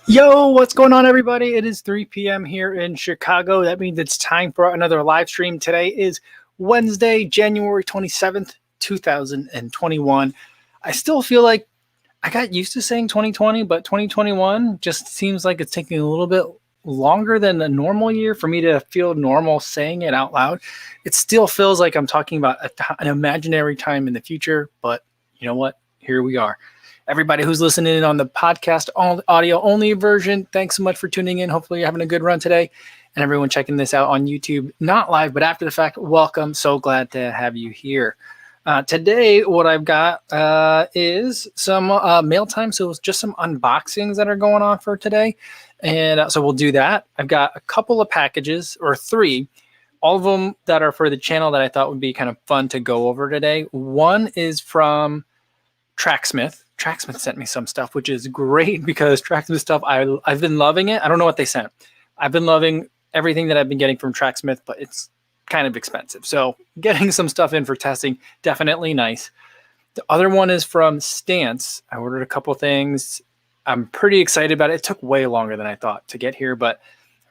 Yo, what's going on, everybody? It is 3 p.m. here in Chicago. That means it's time for another live stream. Today is Wednesday, January 27th, 2021. I still feel like I got used to saying 2020, but 2021 just seems like it's taking a little bit longer than a normal year for me to feel normal saying it out loud. It still feels like I'm talking about an imaginary time in the future, but you know what? Here we are. Everybody who's listening in on the podcast audio only version, thanks so much for tuning in. Hopefully you're having a good run today. And everyone checking this out on YouTube, not live, but after the fact, welcome. So glad to have you here. Today, what I've got is some mail time. So it's just some unboxings that are going on for today. And so we'll do that. I've got a couple of packages, or three, all of them that are for the channel that I thought would be kind of fun to go over today. One is from Tracksmith. Tracksmith sent me some stuff, which is great because Tracksmith stuff, I've been loving it. I don't know what they sent. I've been loving everything that I've been getting from Tracksmith, but it's kind of expensive. So getting some stuff in for testing, definitely nice. The other one is from Stance. I ordered a couple things. I'm pretty excited about it. It took way longer than I thought to get here, but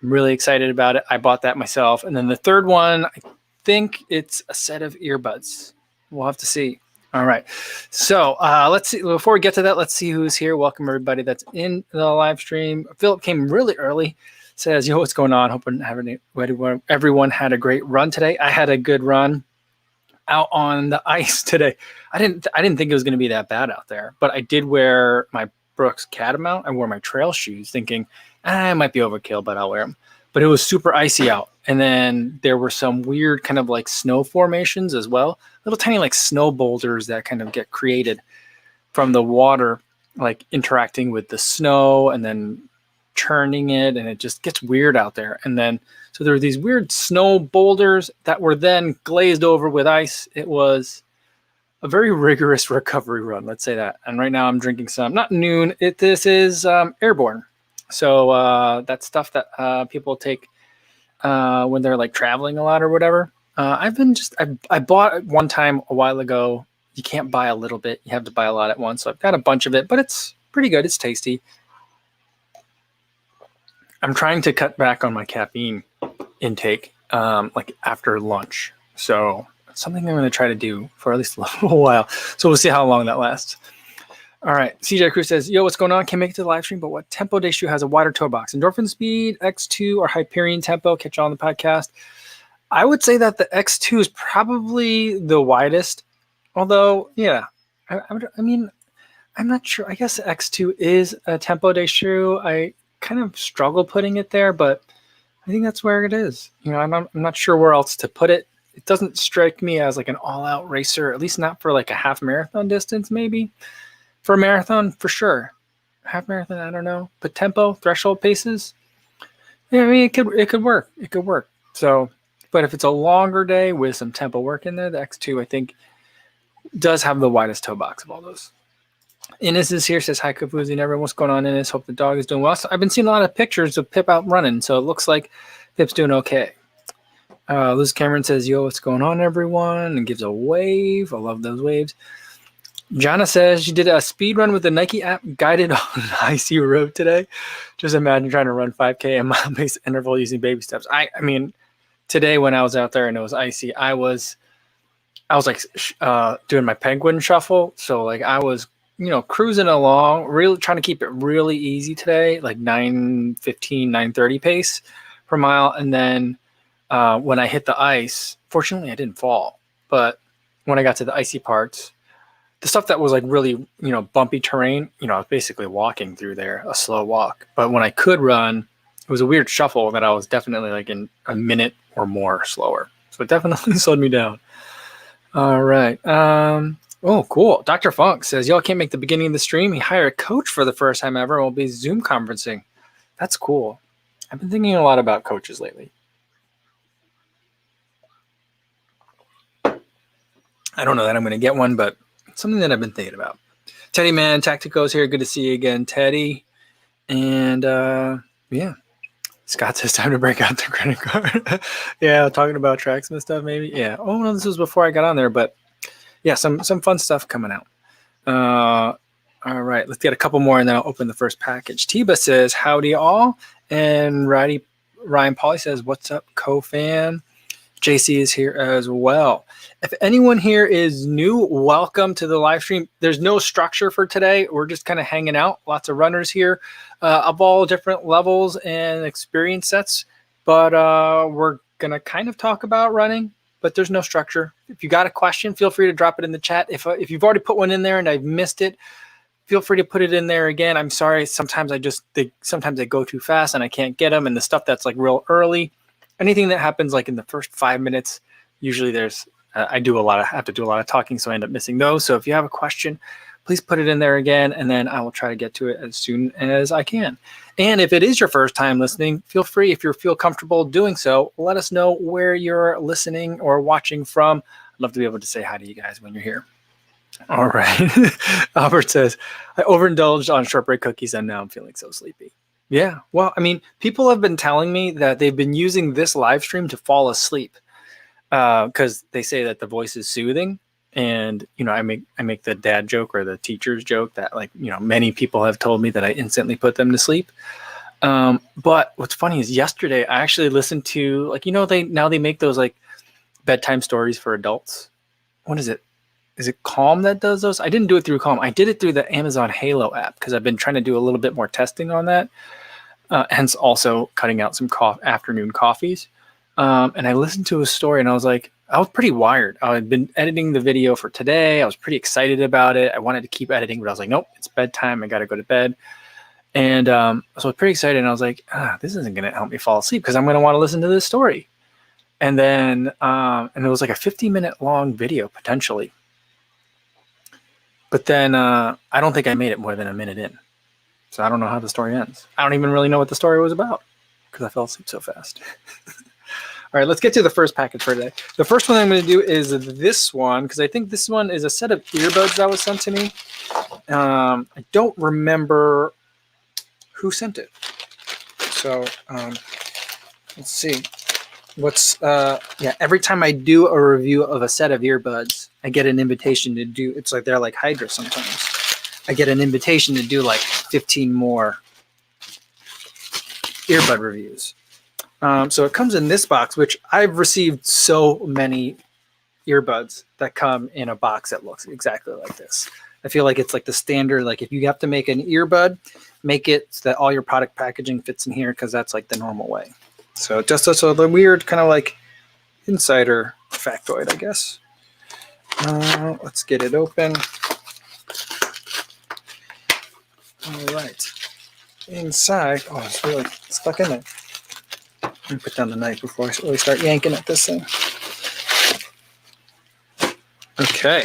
I'm really excited about it. I bought that myself. And then the third one, I think it's a set of earbuds. We'll have to see. All right. So let's see. Before we get to that, let's see who's here. Welcome, everybody that's in the live stream. Philip came really early. Says, yo, what's going on? Hoping everyone had a great run today. I had a good run out on the ice today. I didn't think it was going to be that bad out there, but I did wear my Brooks Catamount. I wore my trail shoes thinking, it might be overkill, but I'll wear them. But it was super icy out. And then there were some weird kind of like snow formations as well. Little tiny like snow boulders that kind of get created from the water, like interacting with the snow and then churning it. And it just gets weird out there. And then, so there were these weird snow boulders that were then glazed over with ice. It was a very rigorous recovery run. Let's say that. And right now I'm drinking some, not Noon. This is Airborne. So that's stuff that people take when they're like traveling a lot or whatever. I bought it one time a while ago. You can't buy a little bit. You have to buy a lot at once. So I've got a bunch of it, but it's pretty good. It's tasty. I'm trying to cut back on my caffeine intake, like after lunch. So it's something I'm going to try to do for at least a little while. So we'll see how long that lasts. All right. CJ Cruz says, yo, what's going on? Can't make it to the live stream, but what tempo day shoe has a wider toe box? Endorphin Speed, X2, or Hyperion Tempo? Catch you on the podcast. I would say that the X2 is probably the widest. Although, yeah, I mean, I'm not sure. I guess the X2 is a tempo day shoe. I kind of struggle putting it there, but I think that's where it is. You know, I'm not sure where else to put it. It doesn't strike me as like an all-out racer, at least not for like a half marathon distance, maybe. For a marathon, for sure. Half marathon, I don't know. But tempo, threshold paces, yeah, I mean, it could work. It could work. So, but if it's a longer day with some tempo work in there, the X2, I think, does have the widest toe box of all those. Ines is here, says, hi, Kafuzi and everyone. What's going on, Ines? Hope the dog is doing well. So I've been seeing a lot of pictures of Pip out running, so it looks like Pip's doing okay. Liz Cameron says, yo, what's going on, everyone? And gives a wave. I love those waves. Jana says she did a speed run with the Nike app guided on an icy road today. Just imagine trying to run 5K and mile-based interval using baby steps. I mean, today when I was out there and it was icy, I was like doing my penguin shuffle. So like I was, cruising along, really trying to keep it really easy today, like 9:15, 9:30 pace per mile. And then when I hit the ice, fortunately I didn't fall. But when I got to the icy parts, the stuff that was like really, bumpy terrain, I was basically walking through there, a slow walk. But when I could run, it was a weird shuffle that I was definitely like in a minute or more slower. So it definitely slowed me down. All right. Oh, cool. Dr. Funk says, y'all can't make the beginning of the stream. He hired a coach for the first time ever and will be Zoom conferencing. That's cool. I've been thinking a lot about coaches lately. I don't know that I'm going to get one, but it's something that I've been thinking about. Teddy Man Tactico's here. Good to see you again, Teddy. And yeah, Scott says time to break out the credit card. Yeah, talking about Tracksmith stuff maybe. Yeah. Oh no, this was before I got on there, but yeah, some fun stuff coming out. All right, let's get a couple more and then I'll open the first package. Tiba says, howdy all. And Ryan Pauly says, what's up, co-fan? JC is here as well. If anyone here is new, welcome to the live stream. There's no structure for today. We're just kind of hanging out. Lots of runners here of all different levels and experience sets. But we're going to kind of talk about running, but there's no structure. If you got a question, feel free to drop it in the chat. If you've already put one in there and I've missed it, feel free to put it in there again. I'm sorry. Sometimes they go too fast and I can't get them. And the stuff that's like real early, anything that happens like in the first 5 minutes, usually there's, I have to do a lot of talking. So I end up missing those. So if you have a question, please put it in there again. And then I will try to get to it as soon as I can. And if it is your first time listening, feel free, if you feel comfortable doing so, let us know where you're listening or watching from. I'd love to be able to say hi to you guys when you're here. All right. Albert says, I overindulged on shortbread cookies and now I'm feeling so sleepy. Yeah. Well, I mean, people have been telling me that they've been using this live stream to fall asleep because they say that the voice is soothing. And, you know, I make the dad joke or the teacher's joke that, like, you know, many people have told me that I instantly put them to sleep. But what's funny is yesterday I actually listened to, like, you know, they make those like bedtime stories for adults. What is it? Is it Calm that does those? I didn't do it through Calm. I did it through the Amazon Halo app because I've been trying to do a little bit more testing on that. Hence also cutting out some afternoon coffees. And I listened to a story and I was like, I was pretty wired. I had been editing the video for today. I was pretty excited about it. I wanted to keep editing, but I was like, nope, it's bedtime. I got to go to bed. And so I was pretty excited. And I was like, this isn't going to help me fall asleep because I'm going to want to listen to this story. And then and it was like a 50-minute long video potentially. But then I don't think I made it more than a minute in. So I don't know how the story ends. I don't even really know what the story was about because I fell asleep so fast. All right, let's get to the first package for today. The first one I'm going to do is this one because I think this one is a set of earbuds that was sent to me. I don't remember who sent it. So let's see. Every time I do a review of a set of earbuds, I get an invitation to do, it's like they're like Hydra sometimes. I get an invitation to do like 15 more earbud reviews. So it comes in this box, which I've received so many earbuds that come in a box that looks exactly like this. I feel like it's like the standard, like if you have to make an earbud, make it so that all your product packaging fits in here because that's like the normal way. So just so the weird kind of like insider factoid, I guess. Let's get it open. All right. Inside, oh, it's really stuck in there. Let me put down the knife before I really start yanking at this thing. Okay.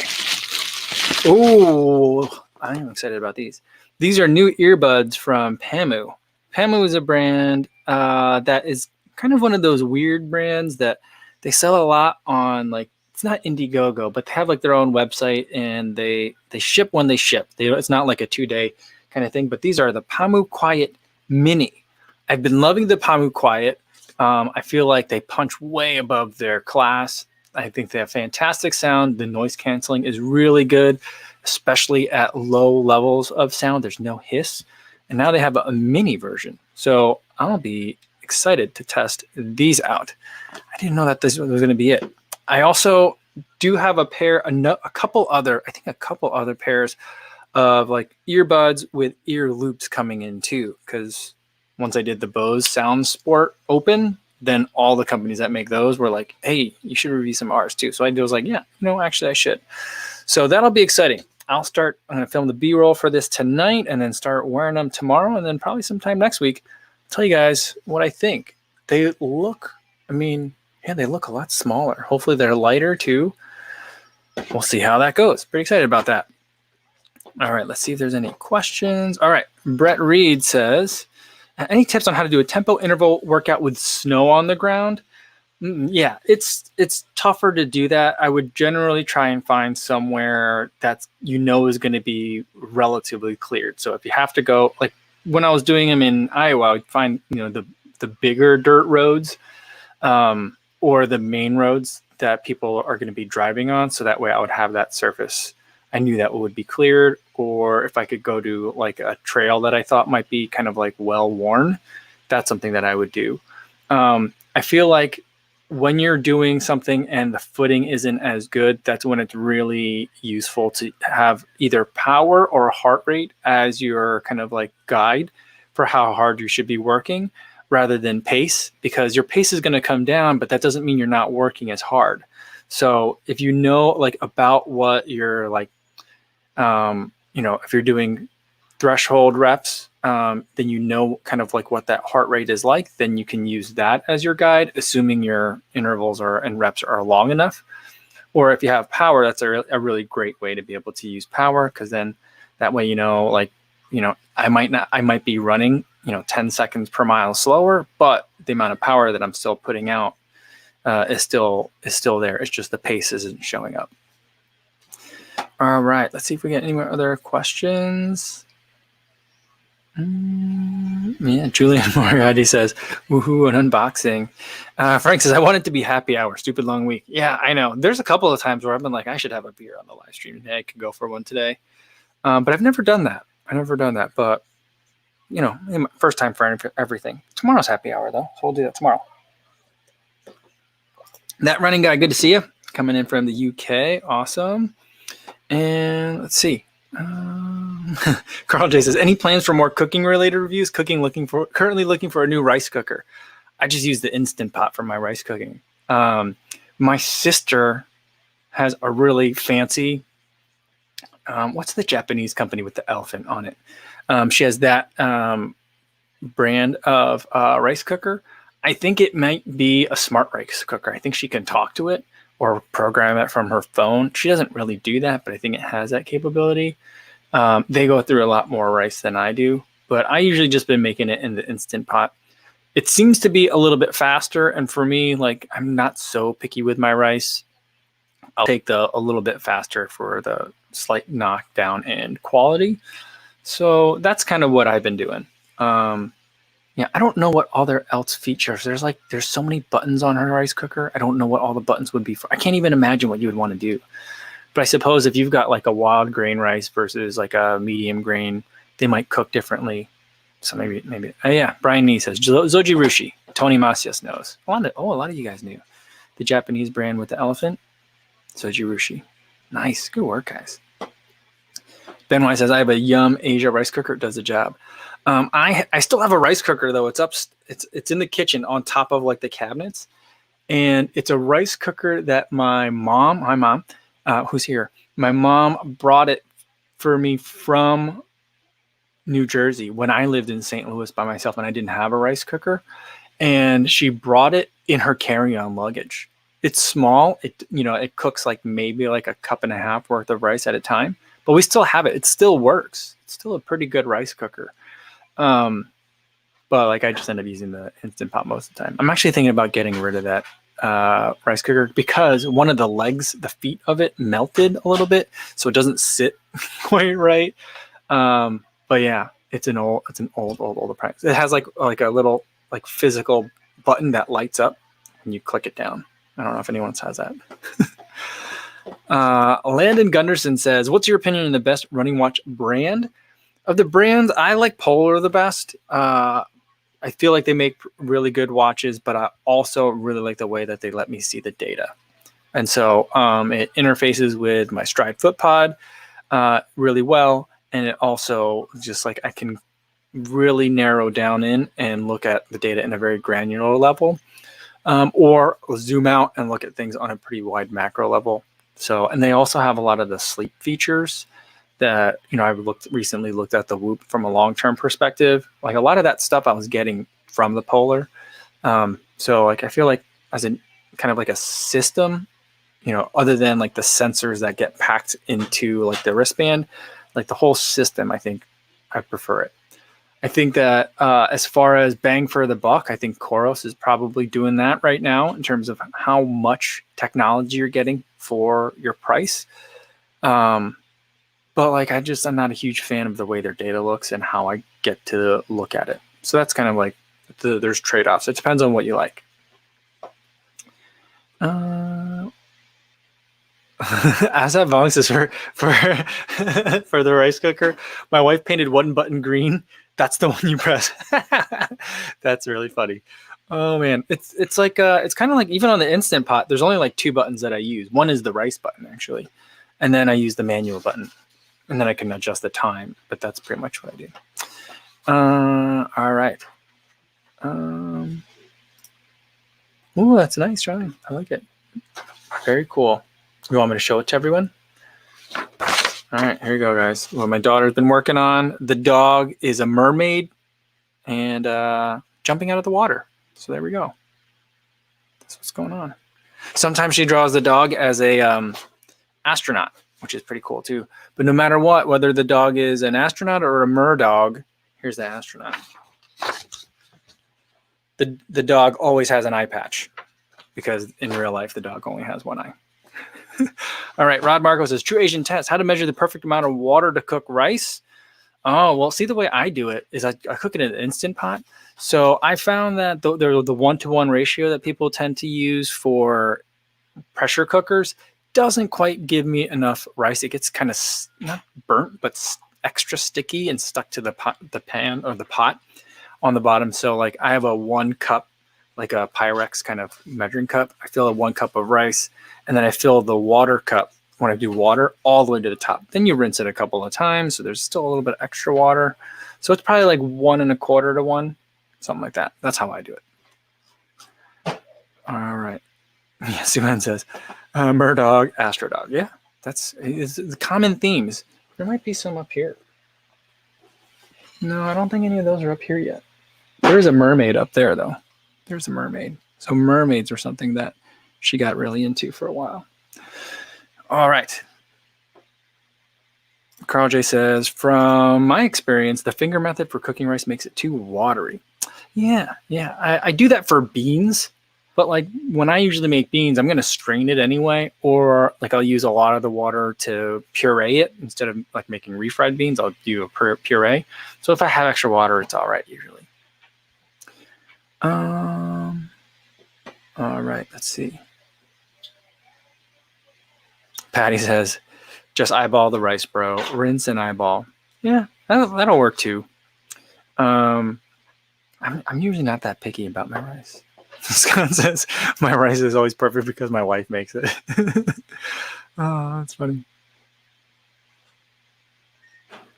Ooh, I'm excited about these. These are new earbuds from Pamu. Pamu is a brand that is kind of one of those weird brands that they sell a lot on, like, it's not Indiegogo, but they have like their own website and they ship when they ship. It's not like a 2-day kind of thing, but these are the Pamu Quiet Mini. I've been loving the Pamu Quiet. I feel like they punch way above their class. I think they have fantastic sound. The noise canceling is really good, especially at low levels of sound. There's no hiss. And now they have a mini version. So I'll be excited to test these out. I didn't know that this was going to be it. I also do have a couple other pairs of like earbuds with ear loops coming in too. Because once I did the Bose Sound Sport Open, then all the companies that make those were like, hey, you should review some ours too. So I was like, yeah, no, actually I should. So that'll be exciting. I'm going to film the B-roll for this tonight and then start wearing them tomorrow. And then probably sometime next week, I'll tell you guys what I think. They look, they look a lot smaller. Hopefully they're lighter too. We'll see how that goes. Pretty excited about that. All right, let's see if there's any questions. All right, Brett Reed says, any tips on how to do a tempo interval workout with snow on the ground? Yeah, it's tougher to do that. I would generally try and find somewhere that's, is going to be relatively cleared. So if you have to go, like when I was doing them in Iowa, I would find, the bigger dirt roads or the main roads that people are going to be driving on. So that way I would have that surface. I knew that would be cleared, or if I could go to like a trail that I thought might be kind of like well worn, that's something that I would do. I feel like when you're doing something and the footing isn't as good, that's when it's really useful to have either power or heart rate as your kind of like guide for how hard you should be working, rather than pace, because your pace is going to come down, but that doesn't mean you're not working as hard. So if you know like about what you're like, if you're doing threshold reps, then you know kind of like what that heart rate is like, then you can use that as your guide, assuming your intervals and reps are long enough. Or if you have power, that's a really great way to be able to use power, because then that way, I might be running, 10 seconds per mile slower, but the amount of power that I'm still putting out is still there. It's just the pace isn't showing up. All right, let's see if we get any more other questions. Yeah, Julian Moriarty says, woohoo, an unboxing. Frank says, I want it to be happy hour. Stupid long week. Yeah, I know. There's a couple of times where I've been like, I should have a beer on the live stream today. I could go for one today. But I've never done that. But, first time for everything. Tomorrow's happy hour, though. So we'll do that tomorrow. That running guy, good to see you. Coming in from the UK. Awesome. And let's see. Carl J says, any plans for more cooking related reviews? Currently looking for a new rice cooker. I just use the Instant Pot for my rice cooking. My sister has a really fancy, what's the Japanese company with the elephant on it? She has that brand of rice cooker. I think it might be a smart rice cooker. I think she can talk to it or program it from her phone. She doesn't really do that, but I think it has that capability. They go through a lot more rice than I do, but I usually just been making it in the Instant Pot. It seems to be a little bit faster, and for me, like, I'm not so picky with my rice. I'll take a little bit faster for the slight knockdown and quality. So that's kind of what I've been doing. I don't know what other else features. There's so many buttons on her rice cooker. I don't know what all the buttons would be for. I can't even imagine what you would want to do. But I suppose if you've got like a wild grain rice versus like a medium grain, they might cook differently. So maybe. Brian Nee says, Zoji Rushi. Tony Masias knows. A lot of you guys knew. The Japanese brand with the elephant. Zoji Rushi. Nice. Good work, guys. Ben White says, I have a Yum Asia rice cooker. It does the job. I still have a rice cooker, though. It's in the kitchen on top of like the cabinets. And it's a rice cooker that my mom, who's here, my mom brought it for me from New Jersey when I lived in St. Louis by myself and I didn't have a rice cooker. And she brought it in her carry-on luggage. It's small. It cooks like maybe like a cup and a half worth of rice at a time, but we still have it. It still works. It's still a pretty good rice cooker. But like I just end up using the Instant Pot most of the time. I'm actually thinking about getting rid of that rice cooker because one of the legs, the feet of it melted a little bit, so it doesn't sit quite right. But yeah, it's an old appliance. It has like a little like physical button that lights up and you click it down. I don't know if anyone else has that. Landon Gunderson says, what's your opinion on the best running watch brand? Of the brands, I like Polar the best. I feel like they make really good watches, but I also really like the way that they let me see the data. And so it interfaces with my Stride FootPod really well. And it also just like I can really narrow down in and look at the data in a very granular level, or zoom out and look at things on a pretty wide macro level. So, and they also have a lot of the sleep features that, I've recently looked at the Whoop from a long-term perspective. Like a lot of that stuff I was getting from the Polar. So like, I feel like as a kind of like a system, other than like the sensors that get packed into like the wristband, like the whole system, I think I prefer it. I think that as far as bang for the buck, I think Koros is probably doing that right now in terms of how much technology you're getting for your price. But like, I'm not a huge fan of the way their data looks and how I get to look at it. So that's kind of like there's trade-offs. It depends on what you like. Asap Bonks is for for the rice cooker. My wife painted one button green. That's the one you press. That's really funny. Oh man, it's like it's kind of like even on the Instant Pot. There's only like two buttons that I use. One is the rice button actually, and then I use the manual button, and then I can adjust the time. But that's pretty much what I do. All right. Oh, that's nice, Charlie. I like it. Very cool. You want me to show it to everyone? All right, here you go, guys. What my daughter's been working on. The dog is a mermaid and jumping out of the water. So there we go. That's what's going on. Sometimes she draws the dog as a astronaut, which is pretty cool too. But no matter what, whether the dog is an astronaut or a mer dog, here's the astronaut. The dog always has an eye patch because in real life, the dog only has one eye. All right, Rod Marco says, true Asian test, how to measure the perfect amount of water to cook rice. Oh, well, see, the way I do it is I cook it in an Instant Pot. So I found that the 1-to-1 ratio that people tend to use for pressure cookers doesn't quite give me enough rice. It gets kind of not burnt, but extra sticky and stuck to the pan or the pot on the bottom. So like I have a 1 cup, like a Pyrex kind of measuring cup. I fill a 1 cup of rice, and then I fill the water cup when I do water all the way to the top. Then you rinse it a couple of times, so there's still a little bit of extra water. So it's probably like 1 1/4 to 1, something like that. That's how I do it. All right. Yeah, Suhan says, Murdog, Astrodog. Yeah, it's the common themes. There might be some up here. No, I don't think any of those are up here yet. There's a mermaid up there, though. There's a mermaid. So mermaids are something that she got really into for a while. All right. Carl J says, from my experience, the finger method for cooking rice makes it too watery. Yeah. I do that for beans, but like when I usually make beans, I'm going to strain it anyway, or like I'll use a lot of the water to puree it instead of like making refried beans. I'll do a puree. So if I have extra water, it's all right usually. All right, let's see. Patty says, just eyeball the rice, bro. Rinse and eyeball. Yeah, that'll work too. I'm usually not that picky about my rice. Scott says, my rice is always perfect because my wife makes it. Oh, that's funny.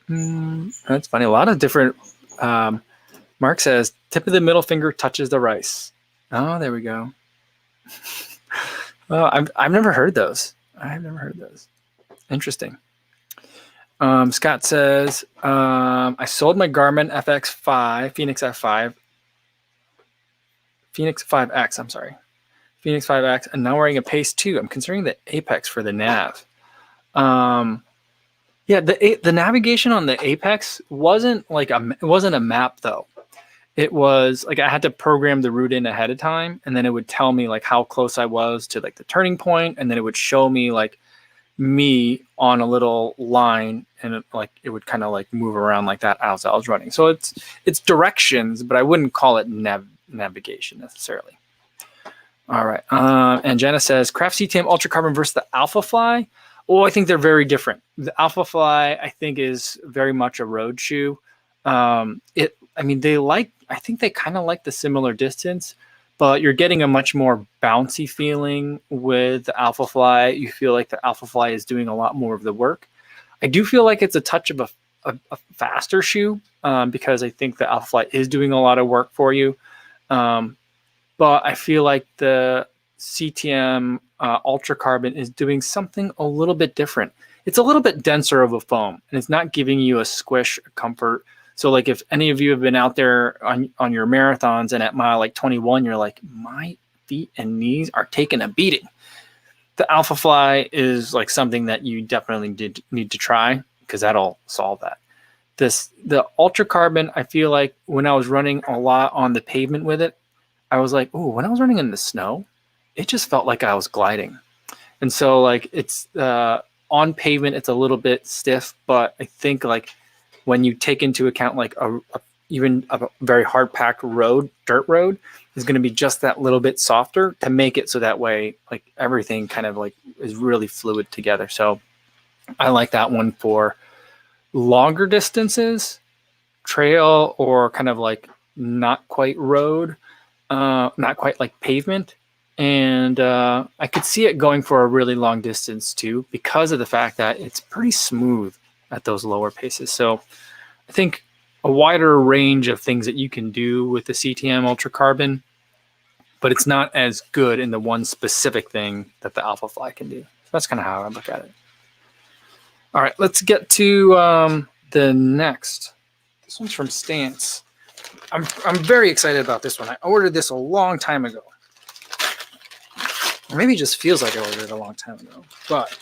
That's funny. A lot of different... Mark says, tip of the middle finger touches the rice. Oh, there we go. Oh, I've never heard those. I've never heard those. Interesting. Scott says, I sold my Garmin FX5, Phoenix F5, Phoenix 5X, I'm sorry. Phoenix 5X, and now wearing a Pace 2. I'm considering the Apex for the nav. Yeah, the navigation on the Apex wasn't a map though. It was like I had to program the route in ahead of time, and then it would tell me like how close I was to like the turning point, and then it would show me like me on a little line, and it would kind of like move around like that as I was running. So it's directions, but I wouldn't call it navigation necessarily. All right. And Jenna says, Craft CTM Ultra Carbon versus the Alpha Fly. Oh, I think they're very different. The Alpha Fly, I think, is very much a road shoe. I think they kind of like the similar distance, but you're getting a much more bouncy feeling with the Alpha Fly. You feel like the Alpha Fly is doing a lot more of the work. I do feel like it's a touch of a faster shoe because I think the Alpha Fly is doing a lot of work for you. But I feel like the CTM Ultra Carbon is doing something a little bit different. It's a little bit denser of a foam, and it's not giving you a squish, a comfort. So like if any of you have been out there on your marathons and at mile like 21, you're like, my feet and knees are taking a beating. The Alpha Fly is like something that you definitely need to try because that'll solve that. The Ultra Carbon, I feel like when I was running a lot on the pavement with it, I was like, oh, when I was running in the snow, it just felt like I was gliding. And so like it's on pavement, it's a little bit stiff, but I think like when you take into account like a even a very hard packed road, dirt road, is going to be just that little bit softer to make it so that way, like everything kind of like is really fluid together. So I like that one for longer distances, trail, or kind of like not quite road, not quite like pavement. And I could see it going for a really long distance too, because of the fact that it's pretty smooth at those lower paces. So I think a wider range of things that you can do with the CTM Ultra Carbon, but it's not as good in the one specific thing that the Alpha Fly can do. So that's kind of how I look at it. All right, let's get to the next. This one's from Stance. I'm very excited about this one. I ordered this a long time ago. Or maybe it just feels like I ordered it a long time ago. But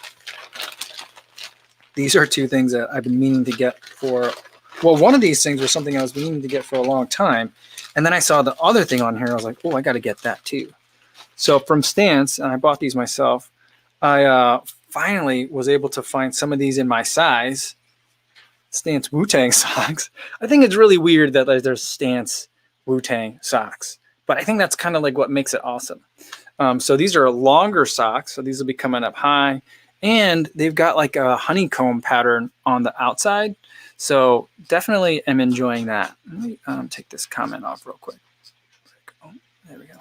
these are two things that I've been meaning to get for... Well, one of these things was something I was meaning to get for a long time. And then I saw the other thing on here. I was like, oh, I got to get that too. So from Stance, and I bought these myself, I finally was able to find some of these in my size. Stance Wu-Tang socks. I think it's really weird that there's Stance Wu-Tang socks. But I think that's kind of like what makes it awesome. So these are longer socks. So these will be coming up high. And they've got like a honeycomb pattern on the outside. So definitely am enjoying that. Let me take this comment off real quick. Oh, there we go.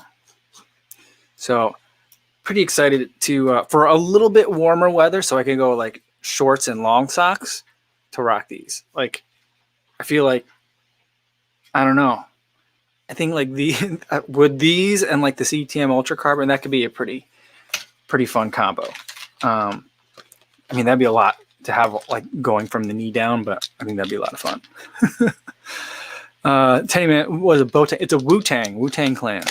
So pretty excited to for a little bit warmer weather, so I can go like shorts and long socks to rock these. Like, I feel like, I don't know. I think like the with these and like the CTM Ultra Carbon, that could be a pretty fun combo. I mean, that'd be a lot to have like going from the knee down, but I think that'd be a lot of fun. Teddy Man was a bow tie. It's a Wu-Tang Clan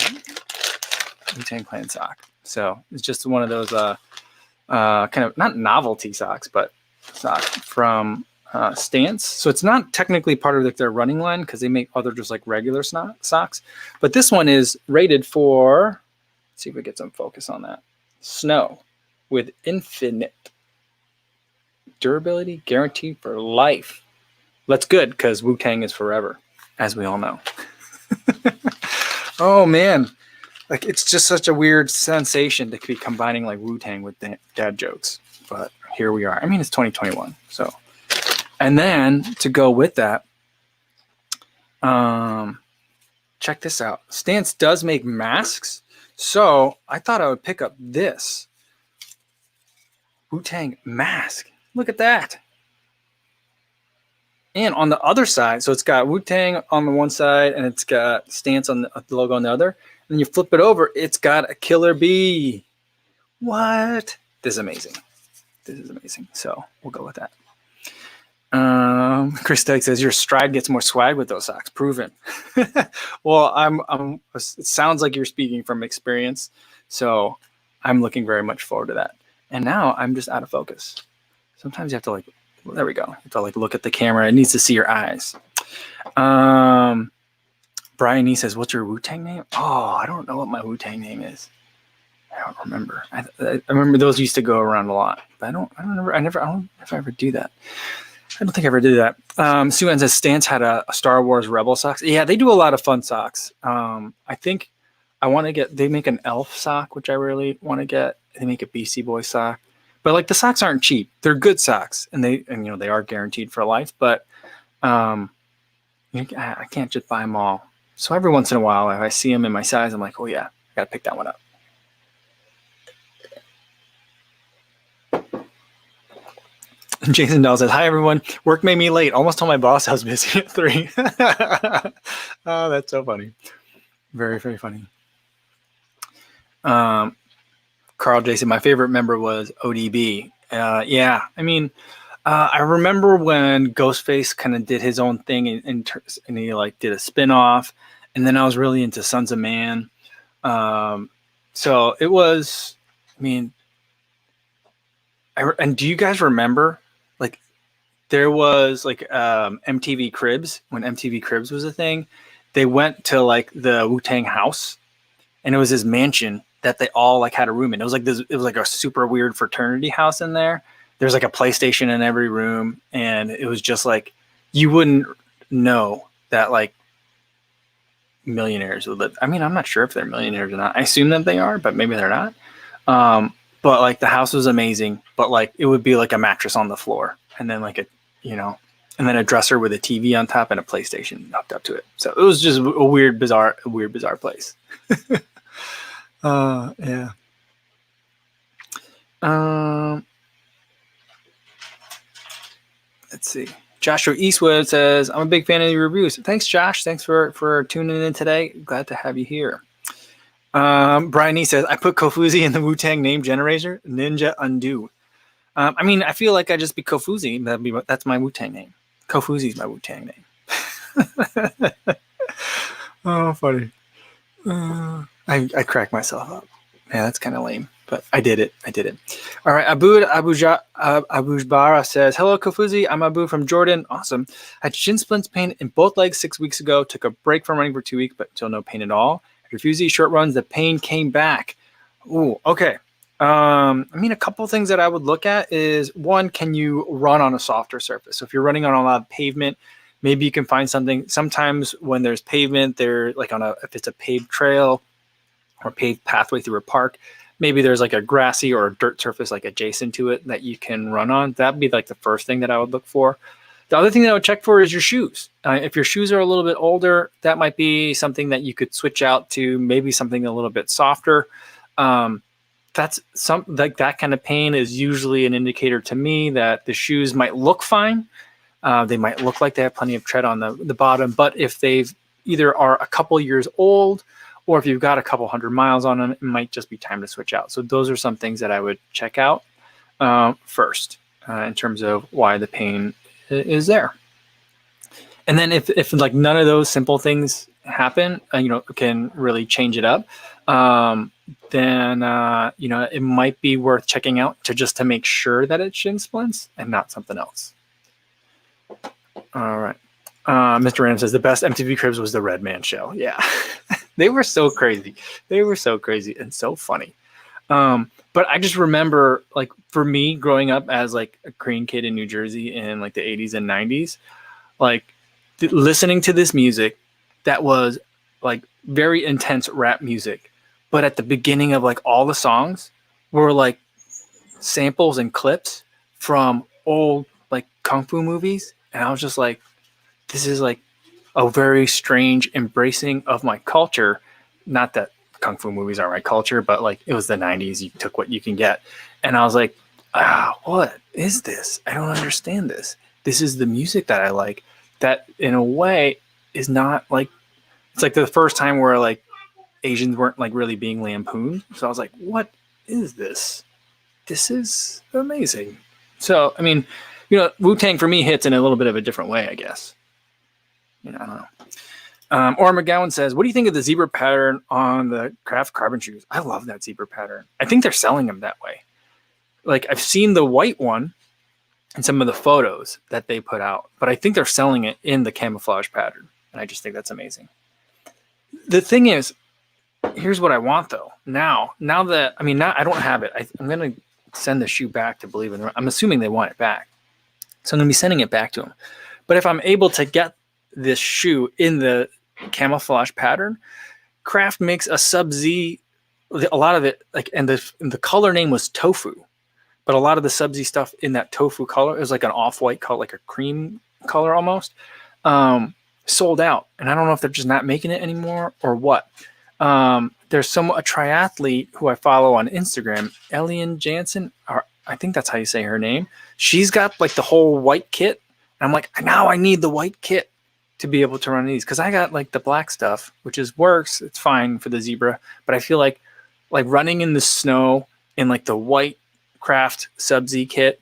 sock. So it's just one of those kind of not novelty socks, but socks from Stance. So it's not technically part of like their running line because they make other just like regular socks. But this one is rated for, let's see if we get some focus on that, snow with infinite durability guaranteed for life. That's good because Wu-Tang is forever, as we all know. Oh man, like it's just such a weird sensation to be combining like Wu-Tang with dad jokes, but here we are. I mean, it's 2021, so. And then to go with that, check this out. Stance does make masks, so I thought I would pick up this Wu-Tang mask. Look at that. And on the other side, so it's got Wu-Tang on the one side and it's got Stance on the logo on the other. And you flip it over, it's got a killer bee. What? This is amazing. This is amazing. So we'll go with that. Chris Dyke says your stride gets more swag with those socks. Proven. Well, it sounds like you're speaking from experience. So I'm looking very much forward to that. And now I'm just out of focus. Sometimes you have to like, there we go. You have to like look at the camera. It needs to see your eyes. Brian E says, what's your Wu-Tang name? Oh, I don't know what my Wu-Tang name is. I don't remember. I remember those used to go around a lot, but I don't know if I ever do that. I don't think I ever did that. Sue Ann says Stance had a Star Wars Rebel socks. Yeah, they do a lot of fun socks. I think I want to get, they make an elf sock, which I really want to get. They make a Beastie Boy sock. But like the socks aren't cheap. They're good socks, and you know they are guaranteed for life. But I can't just buy them all. So every once in a while, if I see them in my size, I'm like, oh yeah, I gotta pick that one up. Jason Dahl says, hi everyone. Work made me late. Almost told my boss I was busy at 3. Oh, that's so funny. Very, very funny. Carl Jason, my favorite member was ODB. Yeah, I mean, I remember when Ghostface kind of did his own thing and he like did a spinoff, and then I was really into Sons of Man. So it was, I mean, and do you guys remember like there was like MTV Cribs, when MTV Cribs was a thing? They went to like the Wu-Tang house, and it was his mansion that they all like had a room in. It was like this, it was like a super weird fraternity house in there. There's like a PlayStation in every room, and it was just like you wouldn't know that like millionaires would live. I mean, I'm not sure if they're millionaires or not. I assume that they are, but maybe they're not. But like the house was amazing, but like it would be like a mattress on the floor and then like a, you know, and then a dresser with a TV on top and a PlayStation hooked up to it. So it was just a weird, bizarre place. Yeah. Let's see. Joshua Eastwood says, I'm a big fan of your reviews. Thanks, Josh. Thanks for tuning in today. Glad to have you here. Brian E says, I put Kofuzi in the Wu-Tang name generator, Ninja Undo. I mean, I feel like I just be Kofuzi. That's my Wu-Tang name. Kofuzi is my Wu-Tang name. Oh, funny. I cracked myself up. Yeah, that's kind of lame, but I did it. All right. Abujbara says, hello, Kofuzi. I'm Abu from Jordan. Awesome. I had shin splints pain in both legs 6 weeks ago. Took a break from running for 2 weeks, but still no pain at all. After Fuzi short runs, the pain came back. Ooh, okay. I mean, a couple things that I would look at is, one, can you run on a softer surface? So if you're running on a lot of pavement, maybe you can find something. Sometimes when there's pavement, they're like if it's a paved trail or paved pathway through a park, maybe there's like a grassy or a dirt surface like adjacent to it that you can run on. That'd be like the first thing that I would look for. The other thing that I would check for is your shoes. If your shoes are a little bit older, that might be something that you could switch out to maybe something a little bit softer. That's like that kind of pain is usually an indicator to me that the shoes might look fine. They might look like they have plenty of tread on the bottom, but if they've either are a couple years old or if you've got a couple 100 miles on them, it might just be time to switch out. So those are some things that I would check out first in terms of why the pain is there. And then if like none of those simple things happen, can really change it up, then it might be worth checking out to make sure that it's shin splints and not something else. All right. Mr. Random says the best MTV Cribs was the Red Man show. Yeah. They were so crazy. And so funny. But I just remember, like, for me growing up as like a Korean kid in New Jersey in like the 80s and 90s, like listening to this music that was like very intense rap music, but at the beginning of like all the songs were like samples and clips from old like kung fu movies. And I was just like, this is like a very strange embracing of my culture. Not that kung fu movies are my culture, but like it was the 90s. You took what you can get. And I was like, what is this? I don't understand this. This is the music that I like, that in a way is not like, it's like the first time where like Asians weren't like really being lampooned. So I was like, what is this? This is amazing. So, I mean, Wu-Tang for me hits in a little bit of a different way, I guess. I don't know. Or McGowan says, what do you think of the zebra pattern on the Kraft carbon shoes? I love that zebra pattern. I think they're selling them that way. Like I've seen the white one in some of the photos that they put out, but I think they're selling it in the camouflage pattern. And I just think that's amazing. The thing is, here's what I want though. Now that I don't have it. I'm going to send the shoe back to Believe in. I'm assuming they want it back. So I'm going to be sending it back to them. But if I'm able to get this shoe in the camouflage pattern, Kraft makes a Sub-Z, a lot of it, like, and the color name was Tofu, but a lot of the Sub-Z stuff in that Tofu color is like an off-white color, like a cream color almost, sold out. And I don't know if they're just not making it anymore or what. There's a triathlete who I follow on Instagram, Elian Jansen, or I think that's how you say her name. She's got like the whole white kit. And I'm like, now I need the white kit to be able to run these, because I got like the black stuff, which works. It's fine for the zebra, but I feel like running in the snow in like the white Kraft Sub-Z kit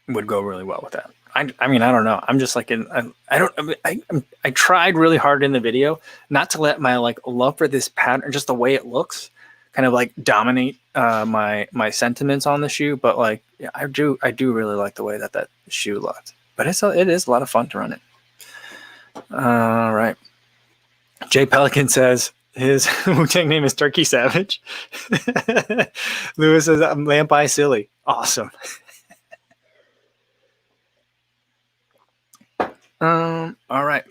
would go really well with that. I mean, I don't know. I'm just like, I tried really hard in the video not to let my like love for this pattern, just the way it looks, kind of like dominate my sentiments on the shoe. But like, yeah, I do really like the way that shoe looked. But it is a lot of fun to run it. All right. Jay Pelican says his Wu-Tang name is Turkey Savage. Lewis says I'm Lamp Eye Silly. Awesome. All right.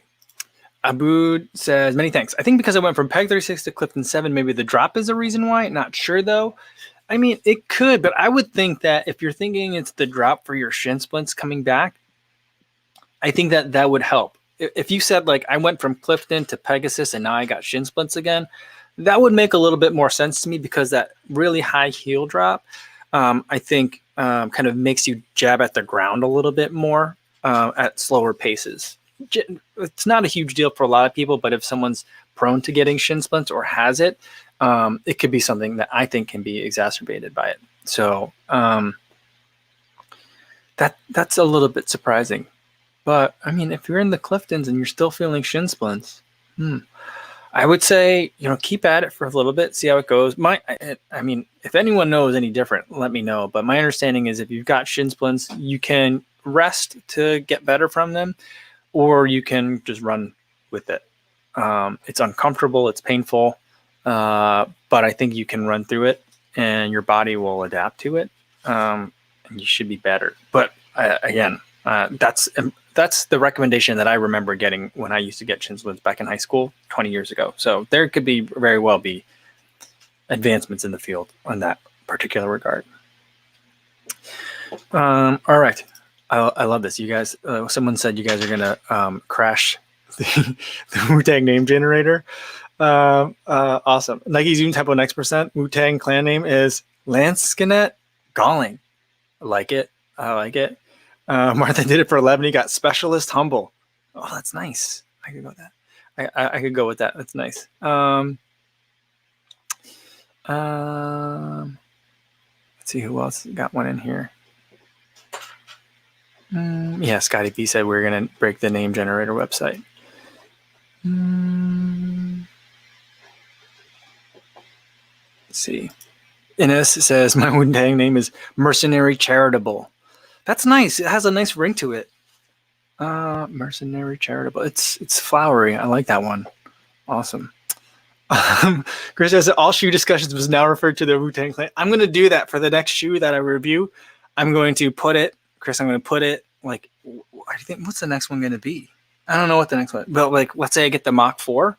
Abood says, many thanks. I think because I went from Peg 36 to Clifton 7, maybe the drop is a reason why. Not sure, though. I mean, it could, but I would think that if you're thinking it's the drop for your shin splints coming back, I think that that would help. If you said, like, I went from Clifton to Pegasus and now I got shin splints again, that would make a little bit more sense to me because that really high heel drop, I think, kind of makes you jab at the ground a little bit more at slower paces. It's not a huge deal for a lot of people, but if someone's prone to getting shin splints or has it, it could be something that I think can be exacerbated by it. So that's a little bit surprising. But I mean, if you're in the Cliftons and you're still feeling shin splints, I would say, keep at it for a little bit, see how it goes. I mean, if anyone knows any different, let me know. But my understanding is if you've got shin splints, you can rest to get better from them, or you can just run with it. It's uncomfortable, it's painful, but I think you can run through it and your body will adapt to it, and you should be better. But again, that's the recommendation that I remember getting when I used to get shin splints back in high school 20 years ago. So there could be very well be advancements in the field on that particular regard. All right. I love this. You guys, someone said you guys are going to crash the Mutang name generator. Awesome. Nike Zoom Tempo Next Percent Mutang clan name is Lance Skinnet Galling. I like it. Martha did it for 11. He got Specialist Humble. Oh, that's nice. I could go with that. I could go with that. That's nice. Let's see who else got one in here. Yeah, Scotty B said we're going to break the name generator website. Let's see. Ines says my Mutang name is Mercenary Charitable. That's nice. It has a nice ring to it. Mercenary Charitable. It's flowery. I like that one. Awesome. Chris says all shoe discussions was now referred to the Wu-Tang Clan. I'm going to do that for the next shoe that I review. I'm going to put it, Chris, like, what's the next one going to be? I don't know what the next one, but like, let's say I get the Mach 4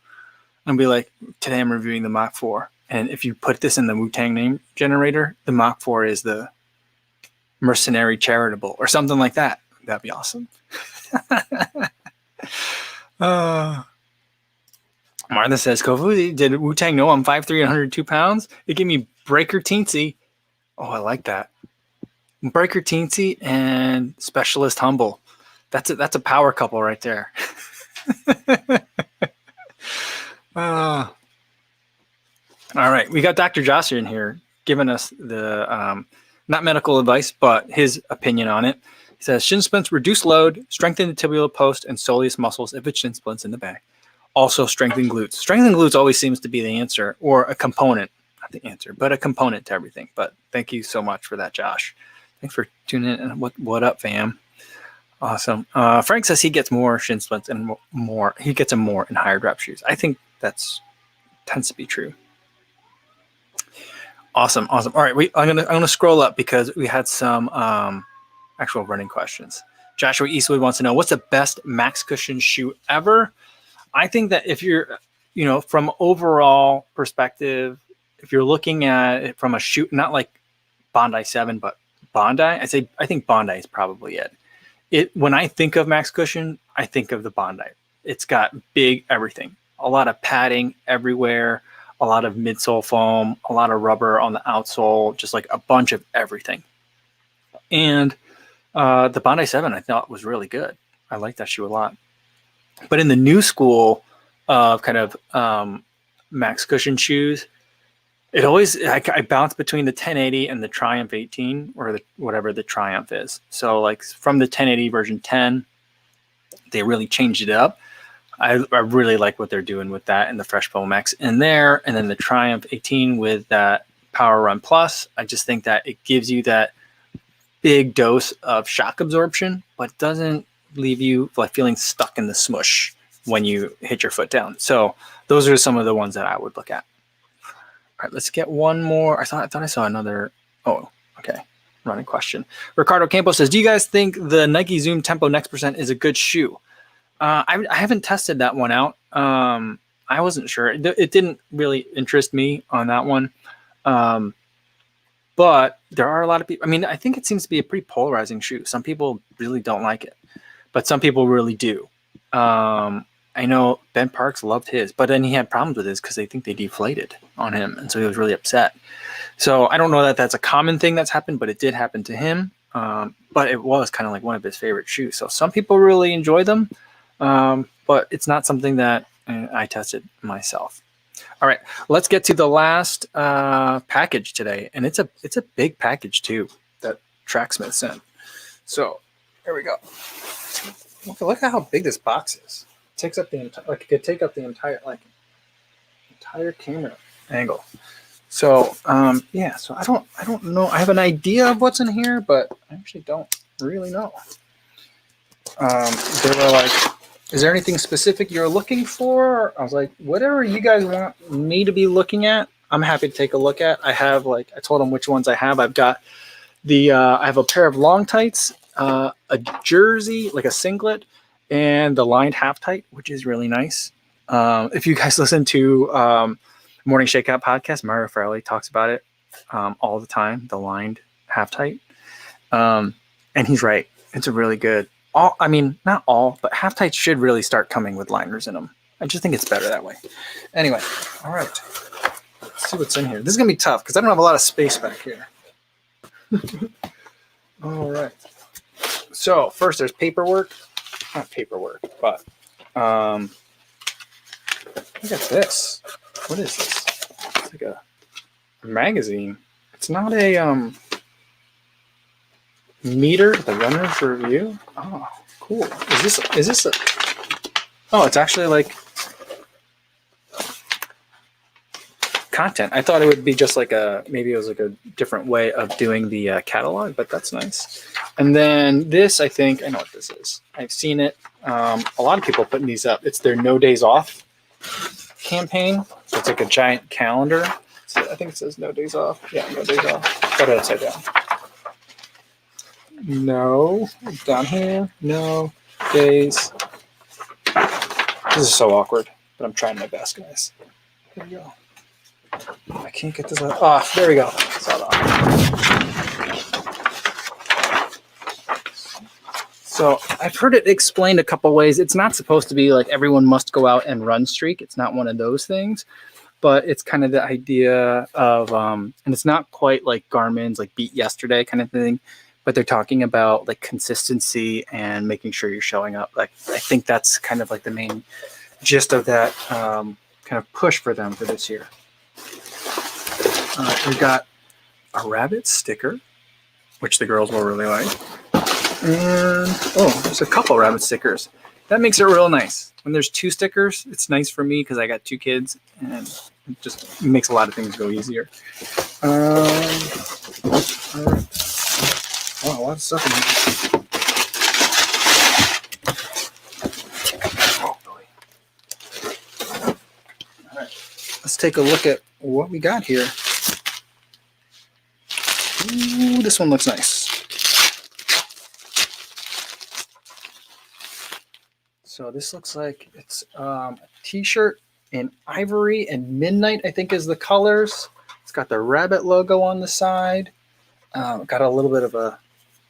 and be like, today I'm reviewing the Mach 4. And if you put this in the Wu-Tang name generator, the Mach 4 is the Mercenary Charitable or something like that. That'd be awesome. Martha says, Kofu, did Wu-Tang know I'm 5'3" and 102 pounds? It gave me Breaker Teensy. Oh, I like that. Breaker Teensy and Specialist Humble. That's a power couple right there. All right. We got Dr. Josser in here giving us the not medical advice, but his opinion on it. He says, shin splints reduce load, strengthen the tibial post and soleus muscles if it's shin splints in the back. Also strengthen glutes. Strengthen glutes always seems to be the answer, or a component. Not the answer, but a component to everything. But thank you so much for that, Josh. Thanks for tuning in. And what up, fam? Awesome. Frank says he gets more shin splints and more. He gets them more in higher drop shoes. I think that's tends to be true. Awesome. All right, I'm gonna scroll up because we had some actual running questions. Joshua Eastwood wants to know what's the best max cushion shoe ever. I think that if you're, from overall perspective, if you're looking at it from a shoe, not like Bondi 7, but Bondi, I think Bondi is probably it. When I think of max cushion, I think of the Bondi. It's got big everything, a lot of padding everywhere, a lot of midsole foam, a lot of rubber on the outsole, just like a bunch of everything. And the Bondi 7 I thought was really good. I like that shoe a lot. But in the new school of kind of max cushion shoes, it always I bounce between the 1080 and the Triumph 18 or whatever the Triumph is. So like from the 1080 version 10, they really changed it up. I really like what they're doing with that and the Fresh Foam X in there, and then the Triumph 18 with that Power Run Plus. I just think that it gives you that big dose of shock absorption, but doesn't leave you like feeling stuck in the smush when you hit your foot down. So those are some of the ones that I would look at. All right, let's get one more. I thought I saw another. Oh, okay. Running question. Ricardo Campos says, do you guys think the Nike Zoom Tempo Next Percent is a good shoe? I haven't tested that one out. I wasn't sure. It didn't really interest me on that one. But there are a lot of people. I mean, I think it seems to be a pretty polarizing shoe. Some people really don't like it, but some people really do. I know Ben Parks loved his, but then he had problems with his because they think they deflated on him, and so he was really upset. So I don't know that that's a common thing that's happened, but it did happen to him. But it was kind of like one of his favorite shoes. So some people really enjoy them, but it's not something that I tested myself. All right, let's get to the last package today, and it's a big package too that Tracksmith sent. So here we go. Look at how big this box is. It takes up the entire, like it could take up the entire camera angle. So yeah, so I don't know. I have an idea of what's in here, but I actually don't really know. They were like, is there anything specific you're looking for? I was like, whatever you guys want me to be looking at, I'm happy to take a look at. I have I told them which ones I have. I've got I have a pair of long tights, a jersey, like a singlet, and the lined half tight, which is really nice. If you guys listen to Morning Shakeout podcast, Mario Farley talks about it all the time, the lined half tight. And he's right. It's a really good. I mean, not all, but half tights should really start coming with liners in them. I just think it's better that way. Anyway, all right. Let's see what's in here. This is going to be tough because I don't have a lot of space back here. All right. So first there's paperwork. Not paperwork, but look at this. What is this? It's like a magazine. It's not a meter, the runner's review. Oh, cool. Is this a oh, it's actually like content. I thought it would be just like maybe it was like a different way of doing the catalog, but that's nice. And then this, I think I know what this is. I've seen it. A lot of people putting these up. It's their No Days Off campaign. So it's like a giant calendar. So I think it says No Days Off. Yeah, No Days Off. Got it upside down. No, down here. No days. This is so awkward, but I'm trying my best, guys. Here we go. I can't get this off. There we go. Saw that. So I've heard it explained a couple ways. It's not supposed to be like everyone must go out and run streak. It's not one of those things, but it's kind of the idea of, and it's not quite like Garmin's like beat yesterday kind of thing, but they're talking about like consistency and making sure you're showing up. Like, I think that's kind of like the main gist of that kind of push for them for this year. We got a rabbit sticker, which the girls will really like. And there's a couple rabbit stickers. That makes it real nice. When there's two stickers, it's nice for me because I got two kids, and it just makes a lot of things go easier. All right. Oh, a lot of stuff in here. Oh, boy. All right. Let's take a look at what we got here. Ooh, this one looks nice. So this looks like it's a t-shirt in ivory and midnight, I think is the colors. It's got the rabbit logo on the side. Got a little bit of a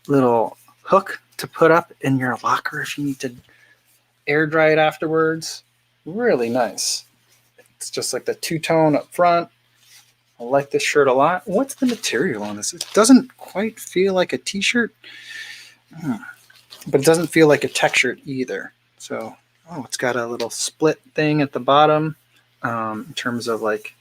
little hook to put up in your locker if you need to air dry it afterwards. Really nice. It's just like the two-tone up front. I like this shirt a lot. What's the material on this? It doesn't quite feel like a t-shirt, but it doesn't feel like a tech shirt either. So, it's got a little split thing at the bottom in terms of like,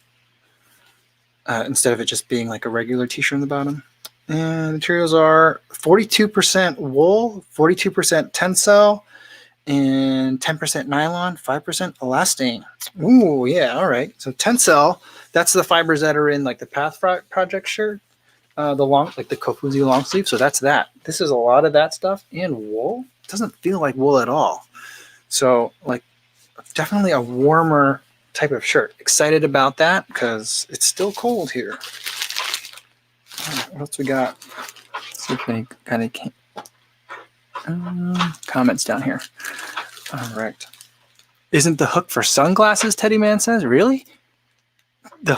instead of it just being like a regular t-shirt on the bottom. And materials are 42% wool, 42% tensile, and 10% nylon, 5% elastane. Ooh, yeah, all right. So tensile, that's the fibers that are in like the Path Project shirt, the Kofuzi long sleeve. So that's that. This is a lot of that stuff. And wool, it doesn't feel like wool at all. So like definitely a warmer type of shirt. Excited about that because it's still cold here. All right, what else we got? Let's see if any kind of comments down here. All right. Isn't the hook for sunglasses, Teddy Man says? Really? The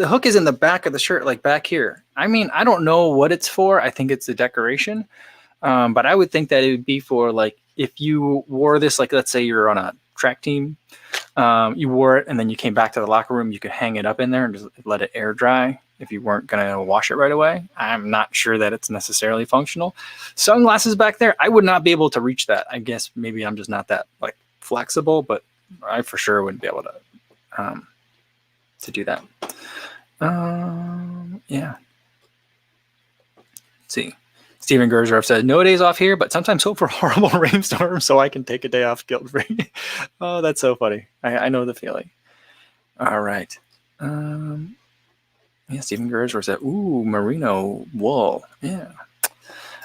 hook is in the back of the shirt, like back here. I mean, I don't know what it's for. I think it's a decoration. But I would think that it would be for, like, if you wore this, like, let's say you're on a track team, you wore it and then you came back to the locker room, you could hang it up in there and just let it air dry if you weren't going to wash it right away. I'm not sure that it's necessarily functional. Sunglasses back there, I would not be able to reach that. I guess maybe I'm just not that, like, flexible, but I for sure wouldn't be able to do that. Yeah. Let's see. Steven Gersdorf said, no days off here, but sometimes hope for horrible rainstorms so I can take a day off guilt-free. Oh, that's so funny. I know the feeling. All right. Yeah, Steven Gersdorf said, ooh, merino wool. Yeah.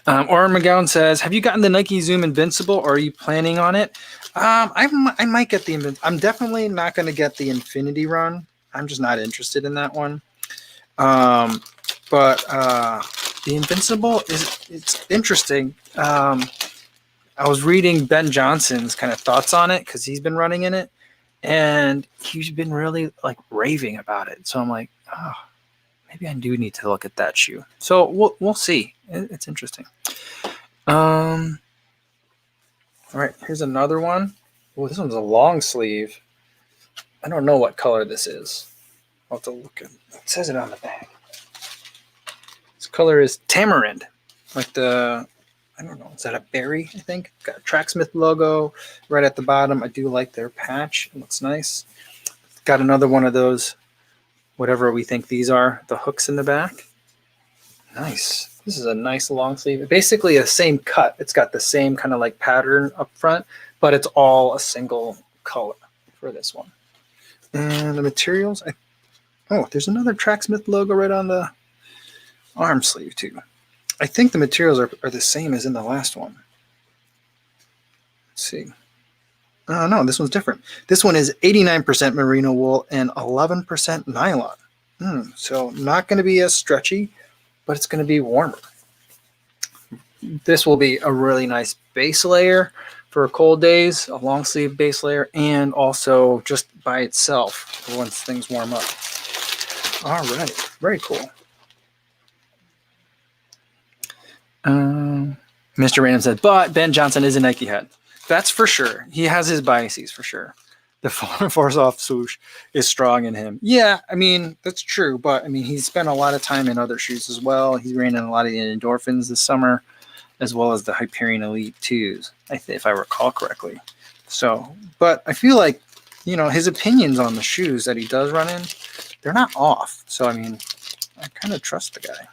Oren McGowan says, have you gotten the Nike Zoom Invincible, or are you planning on it? I might get the Invincible. I'm definitely not going to get the Infinity Run. I'm just not interested in that one. But the Invincible it's interesting. I was reading Ben Johnson's kind of thoughts on it because he's been running in it, and he's been really, like, raving about it. So I'm like, oh, maybe I do need to look at that shoe. So we'll see. It's interesting. All right, here's another one. Oh, this one's a long sleeve. I don't know what color this is. I'll have to look at it. It says it on the back. This color is tamarind. Like I don't know, is that a berry, I think? Got a Tracksmith logo right at the bottom. I do like their patch. It looks nice. Got another one of those, whatever we think these are, the hooks in the back. Nice. This is a nice long sleeve. Basically the same cut. It's got the same kind of like pattern up front, but it's all a single color for this one. And the materials, oh, there's another Tracksmith logo right on the arm sleeve too. I think the materials are the same as in the last one. Let's see. Oh, no, this one's different. This one is 89% merino wool and 11% nylon. So not going to be as stretchy, but it's going to be warmer. This will be a really nice base layer for cold days, a long sleeve base layer, and also just by itself once things warm up. All right, very cool. Mr. Random said, but Ben Johnson is a Nike head. That's for sure. He has his biases for sure. The force off swoosh is strong in him. Yeah, I mean, that's true. But I mean, he's spent a lot of time in other shoes as well. He's ran in a lot of the Endorphins this summer, as well as the Hyperion Elite 2s, if I recall correctly. So, but I feel like, you know, his opinions on the shoes that he does run in, they're not off. So, I mean, I kind of trust the guy.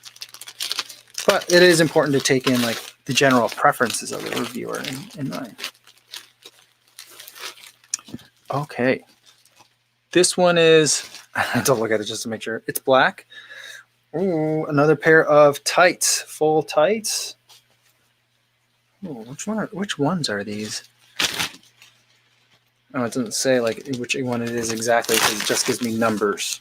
But it is important to take in, like, the general preferences of the reviewer in mind. Okay. This one is, I have to look at it just to make sure. It's black. Ooh, another pair of tights, full tights. Ooh, which ones are these? Oh, it doesn't say like which one it is exactly because it just gives me numbers.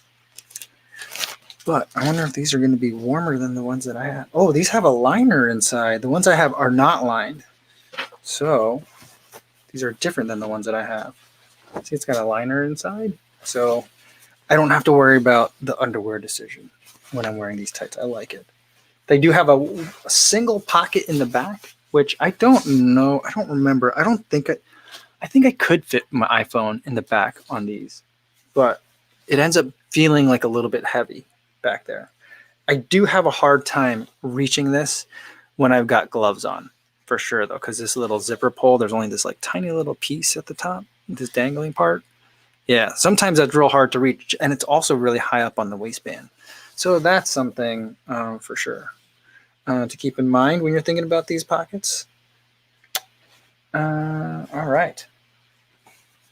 But I wonder if these are going to be warmer than the ones that I have. Oh, these have a liner inside. The ones I have are not lined. So these are different than the ones that I have. See, it's got a liner inside. So I don't have to worry about the underwear decision when I'm wearing these tights. I like it. They do have a single pocket in the back, which I don't know. I don't remember. I think I could fit my iPhone in the back on these, but it ends up feeling like a little bit heavy back there. I do have a hard time reaching this when I've got gloves on, for sure, though, because this little zipper pull, there's only this like tiny little piece at the top, this dangling part. Yeah, sometimes that's real hard to reach, and it's also really high up on the waistband. So that's something for sure to keep in mind when you're thinking about these pockets. All right.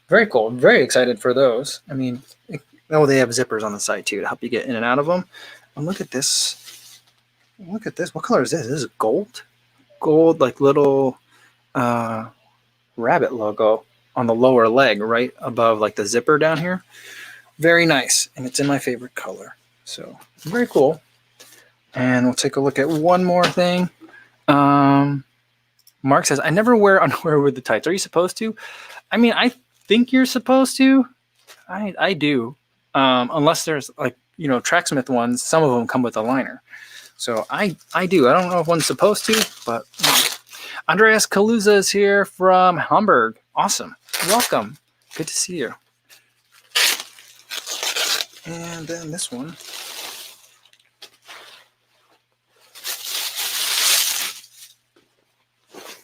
Very cool. Very excited for those. I mean, they have zippers on the side too to help you get in and out of them. And look at this. Look at this. What color is this? This is gold. Gold, like little rabbit logo on the lower leg, right above like the zipper down here. Very nice. And it's in my favorite color. So very cool. And we'll take a look at one more thing. Mark says, I never wear underwear with the tights. Are you supposed to? I mean, I think you're supposed to. I do. Unless there's like, Tracksmith ones, some of them come with a liner. So I do. I don't know if one's supposed to, but Andreas Kaluza is here from Hamburg. Awesome. Welcome. Good to see you. And then this one.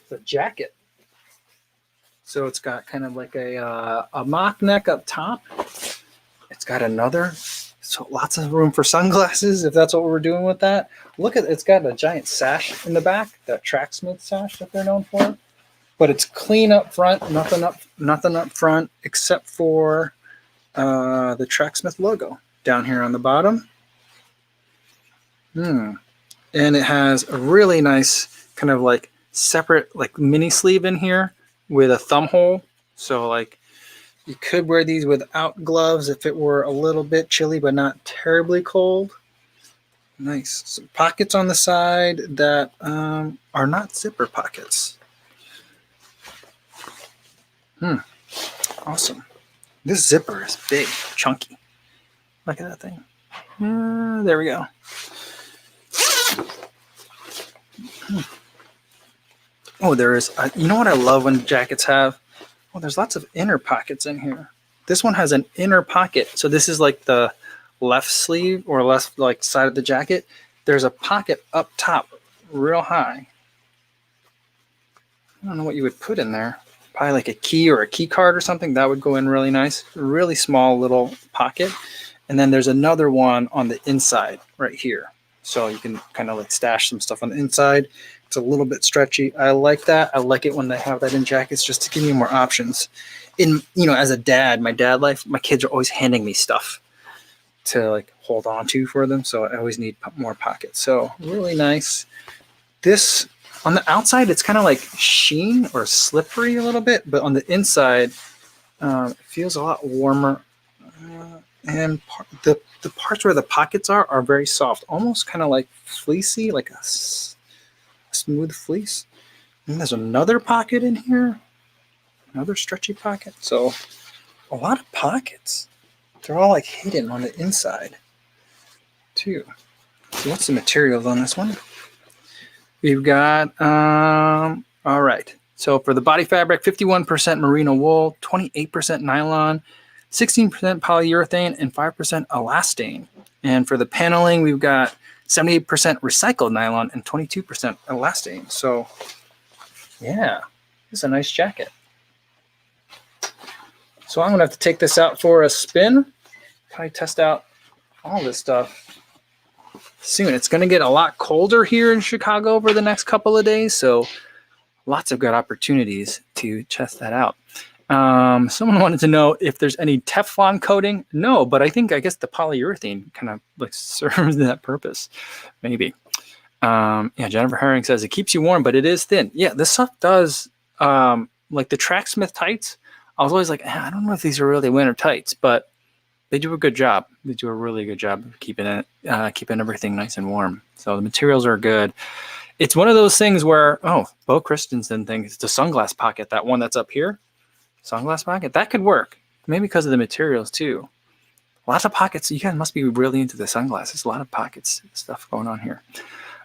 The jacket. So it's got kind of like a mock neck up top. It's got another, so lots of room for sunglasses if that's what we're doing with that. Look at it's got a giant sash in the back, that Tracksmith sash that they're known for. But it's clean up front, nothing up front except for the Tracksmith logo down here on the bottom. And it has a really nice kind of like separate like mini sleeve in here with a thumb hole. So like you could wear these without gloves if it were a little bit chilly, but not terribly cold. Nice. Some pockets on the side that are not zipper pockets. Awesome. This zipper is big, chunky. Look at that thing. There we go. Oh, there is. You know what I love when jackets have? Well, there's lots of inner pockets in here. This one has an inner pocket. So this is like the left sleeve or left like side of the jacket. There's a pocket up top, real high. I don't know what you would put in there. Probably like a key or a key card or something. That would go in really nice. Really small little pocket. And then there's another one on the inside right here. So you can kind of like stash some stuff on the inside. It's a little bit stretchy. I like that. I like it when they have that in jackets just to give me more options. As a dad, my dad life, my kids are always handing me stuff to like hold on to for them. So I always need more pockets. So really nice. This on the outside, it's kind of like sheen or slippery a little bit, but on the inside, it feels a lot warmer. And the parts where the pockets are very soft, almost kind of like fleecy, like a smooth fleece. And there's another pocket in here, another stretchy pocket. So a lot of pockets. They're all like hidden on the inside too. So what's the materials on this one? We've got, all right. So for the body fabric, 51% merino wool, 28% nylon, 16% polyurethane, and 5% elastane. And for the paneling, we've got 78% recycled nylon and 22% elastane. So yeah, it's a nice jacket. So I'm gonna have to take this out for a spin. Probably test out all this stuff soon. It's gonna get a lot colder here in Chicago over the next couple of days. So lots of good opportunities to test that out. Someone wanted to know if there's any Teflon coating. No, but I guess the polyurethane kind of like serves that purpose. Maybe. Jennifer Herring says it keeps you warm, but it is thin. Yeah, this stuff does. Like the Tracksmith tights, I was always like, I don't know if these are really winter tights, but they do a good job. They do a really good job of keeping everything nice and warm. So the materials are good. It's one of those things where, Bo Christensen thinks it's a Sunglass Pocket, that one that's up here. Sunglass Pocket, that could work. Maybe because of the materials too. Lots of pockets. You guys must be really into the sunglasses. A lot of pockets stuff going on here.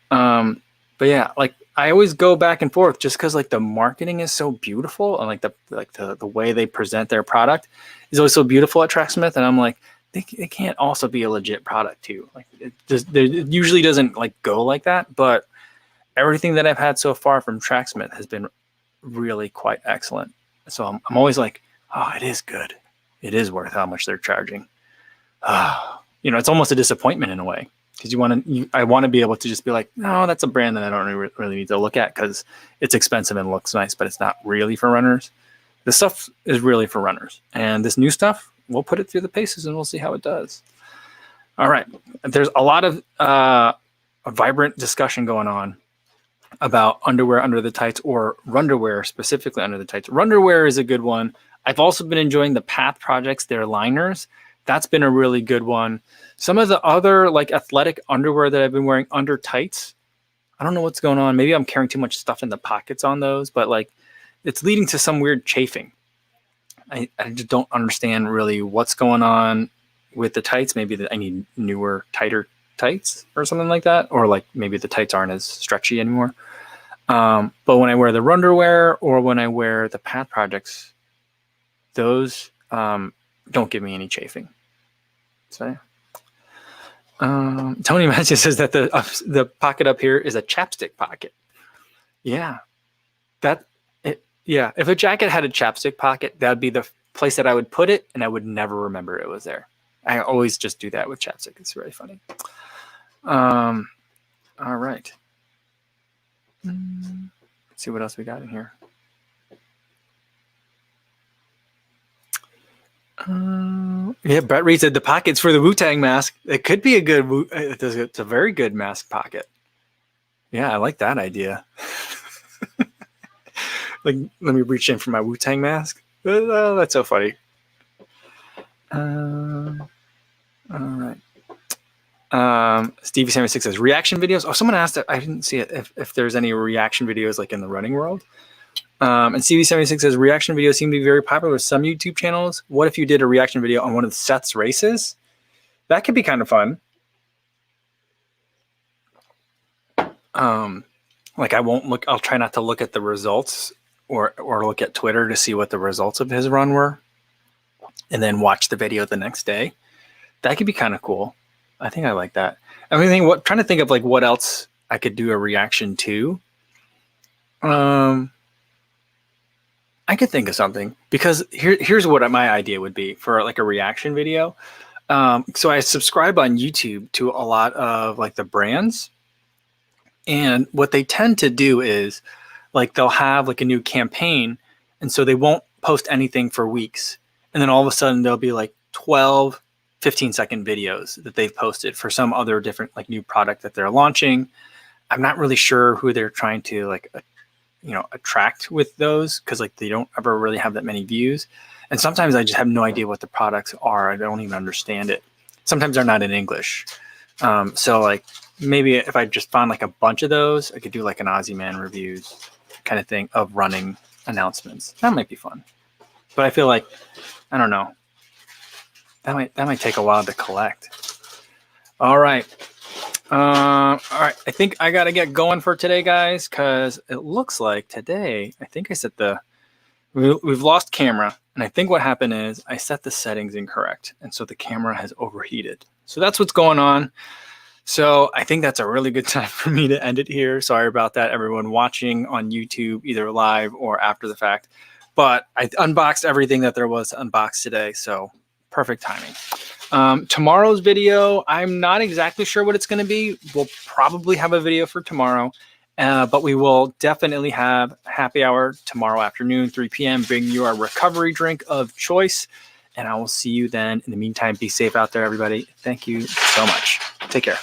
But yeah, like I always go back and forth just because like the marketing is so beautiful and like the way they present their product is always so beautiful at Tracksmith, and I'm like, they can't also be a legit product too. Like it usually doesn't like go like that, but everything that I've had so far from Tracksmith has been really quite excellent. So I'm always like, it is good. It is worth how much they're charging. It's almost a disappointment in a way because I want to be able to just be like, no, that's a brand that I don't really need to look at because it's expensive and looks nice, but it's not really for runners. This stuff is really for runners, and this new stuff, we'll put it through the paces and we'll see how it does. All right, there's a lot of a vibrant discussion going on about underwear under the tights or runderwear specifically under the tights. Runderwear is a good one. I've also been enjoying the Path Projects, their liners. That's been a really good one. Some of the other like athletic underwear that I've been wearing under tights, I don't know what's going on. Maybe I'm carrying too much stuff in the pockets on those, but like it's leading to some weird chafing. I just don't understand really what's going on with the tights. Maybe that I need newer, tighter tights or something like that, or like maybe the tights aren't as stretchy anymore. But when I wear the underwear or when I wear the Path Projects, those don't give me any chafing. So Tony Matthews says that the pocket up here is a chapstick pocket. Yeah, yeah. If a jacket had a chapstick pocket, that'd be the place that I would put it, and I would never remember it was there. I always just do that with chapstick. It's really funny. All right. Let's see what else we got in here. Yeah, Brett Reed said the pocket's for the Mutang mask. It could be a good. It's a very good mask pocket. Yeah, I like that idea. Like, let me reach in for my Wu-Tang mask. Oh, that's so funny. All right. Stevie76 says reaction videos. Oh, someone asked. I didn't see it. If there's any reaction videos like in the running world. And Stevie76 says reaction videos seem to be very popular with some YouTube channels. What if you did a reaction video on one of Seth's races? That could be kind of fun. Like I'll try not to look at the results or look at Twitter to see what the results of his run were, and then watch the video the next day. That could be kind of cool. I think I like that. I mean, trying to think of like what else I could do a reaction to. I could think of something, because here's what my idea would be for like a reaction video. So I subscribe on YouTube to a lot of like the brands, and what they tend to do is like they'll have like a new campaign, and so they won't post anything for weeks, and then all of a sudden there'll be like 12 15-second videos that they've posted for some other different like new product that they're launching. I'm not really sure who they're trying to like attract with those, because like they don't ever really have that many views, and sometimes I just have no idea what the products are. I don't even understand it. Sometimes they're not in English. So like maybe if I just found like a bunch of those, I could do like an Aussie Man reviews kind of thing of running announcements. That might be fun, but I feel like, I don't know, that might take a while to collect. All right. All right. I think I got to get going for today, guys, because it looks like today, I think I set we've lost camera. And I think what happened is I set the settings incorrect. And so the camera has overheated. So that's what's going on. So I think that's a really good time for me to end it here. Sorry about that, everyone watching on YouTube, either live or after the fact. But I unboxed everything that there was to unbox today. So perfect timing. Tomorrow's video, I'm not exactly sure what it's going to be. We'll probably have a video for tomorrow, but we will definitely have happy hour tomorrow afternoon, 3 p.m. Bring you our recovery drink of choice, and I will see you then. In the meantime, be safe out there, everybody. Thank you so much. Take care.